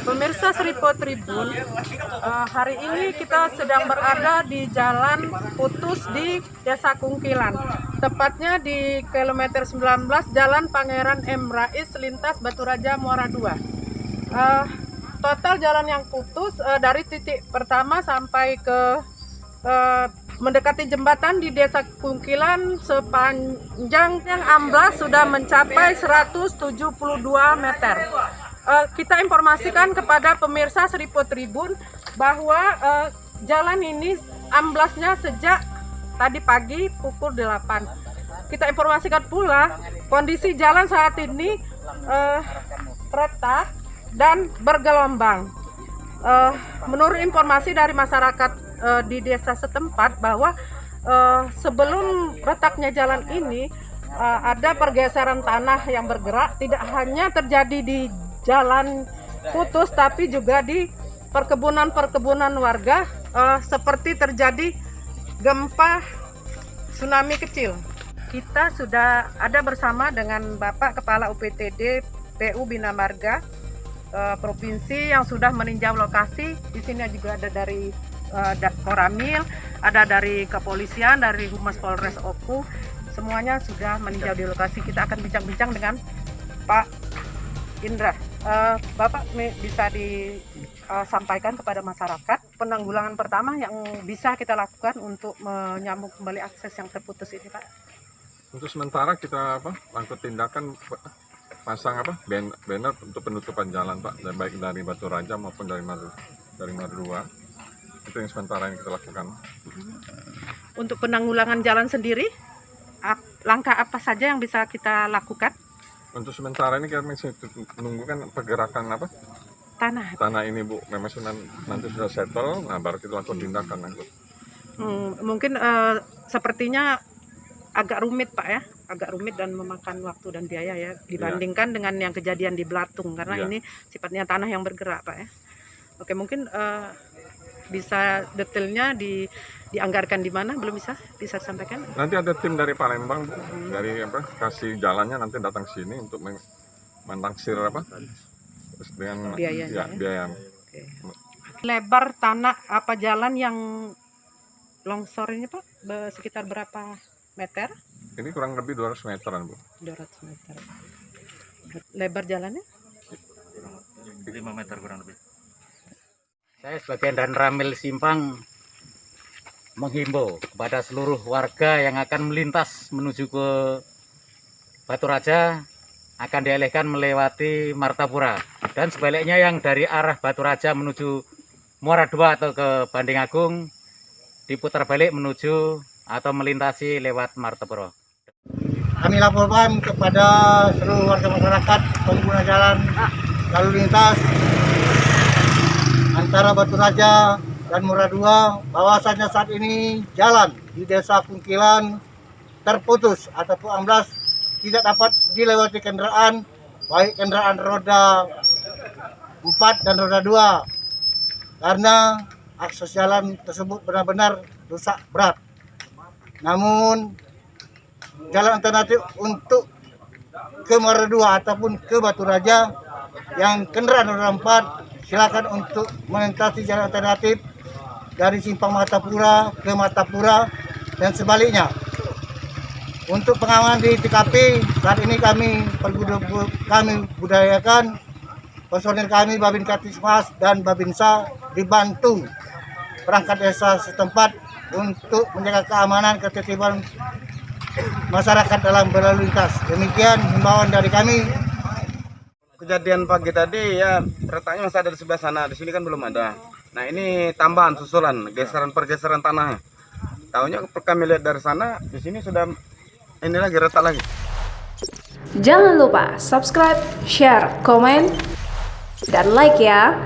Pemirsa Seripo Tribun, hari ini kita sedang berada di Jalan Putus di Desa Kungkilan, tepatnya di kilometer 19 Jalan Pangeran M. Rais lintas Batu Raja Muara II. Total jalan yang putus dari titik pertama sampai ke mendekati jembatan di Desa Kungkilan sepanjang yang amblas sudah mencapai 172 meter. Kita informasikan kepada pemirsa Seripo Tribun bahwa jalan ini amblasnya sejak tadi pagi pukul 8. Kita informasikan pula kondisi jalan saat ini retak dan bergelombang. Menurut informasi dari masyarakat di desa setempat bahwa sebelum retaknya jalan ini ada pergeseran tanah yang bergerak, tidak hanya terjadi di jalan putus tapi juga di perkebunan warga, seperti terjadi gempa tsunami kecil. Kita sudah ada bersama dengan Bapak Kepala UPTD PU Bina Marga Provinsi yang sudah meninjau lokasi. Di sini juga ada dari Koramil, ada dari kepolisian, dari Humas Polres Oku. Semuanya sudah meninjau di lokasi. Kita akan bincang-bincang dengan Pak Indra. Bapak bisa disampaikan kepada masyarakat penanggulangan pertama yang bisa kita lakukan untuk menyambung kembali akses yang terputus ini, Pak? Untuk sementara kita lakukan tindakan pasang banner untuk penutupan jalan, Pak, baik dari Batu Raja maupun dari Maru II. Itu yang sementara yang kita lakukan. Untuk penanggulangan jalan sendiri, langkah apa saja yang bisa kita lakukan? Untuk sementara ini kita masih menunggu kan pergerakan tanah ini, Bu. Memang nanti sudah settle, nah baru kita lakukan tindakan. Mungkin sepertinya agak rumit, Pak, ya, agak rumit dan memakan waktu dan biaya ya dibandingkan dengan yang kejadian di Belatung, karena ini sifatnya tanah yang bergerak, Pak, ya. Oke, mungkin bisa detailnya dianggarkan di mana, belum bisa disampaikan? Nanti ada tim dari Palembang, Bu, dari kasih jalannya nanti datang sini untuk menaksir dengan biayanya, biaya. Oke. Lebar tanah jalan yang longsor ini, Pak, sekitar berapa meter? Ini kurang lebih 200 meteran, Bu. 200 meter. Lebar jalannya? 5 meter kurang lebih. Saya sebagai Dan Ramil Simpang menghimbau kepada seluruh warga yang akan melintas menuju ke Batu Raja akan dialihkan melewati Martapura, dan sebaliknya yang dari arah Batu Raja menuju Muara II atau ke Banding Agung diputar balik menuju atau melintasi lewat Martapura. Kami laporkan kepada seluruh warga masyarakat pengguna jalan lalu lintas antara Batu Raja dan Muara II bahwasanya saat ini jalan di Desa Kungkilan terputus ataupun amblas, tidak dapat dilewati kendaraan, baik kendaraan roda 4 dan roda 2, karena akses jalan tersebut benar-benar rusak berat. Namun jalan alternatif untuk ke Muara II ataupun ke Batu Raja yang kendaraan roda 4 silakan untuk melintasi jalan alternatif dari Simpang Martapura ke Martapura dan sebaliknya. Untuk pengamanan di TKP saat ini kami budayakan personil kami Babin Kaptipmas dan Babinsa dibantu perangkat desa setempat untuk menjaga keamanan ketertiban masyarakat dalam berlalu lintas. Demikian himbauan dari kami. Kejadian pagi tadi ya retaknya masih ada di sebelah sana, di sini kan belum ada. Nah ini tambahan susulan, pergeseran tanahnya. Tahunya kami lihat dari sana, di sini sudah ini lagi retak lagi. Jangan lupa subscribe, share, komen, dan like ya.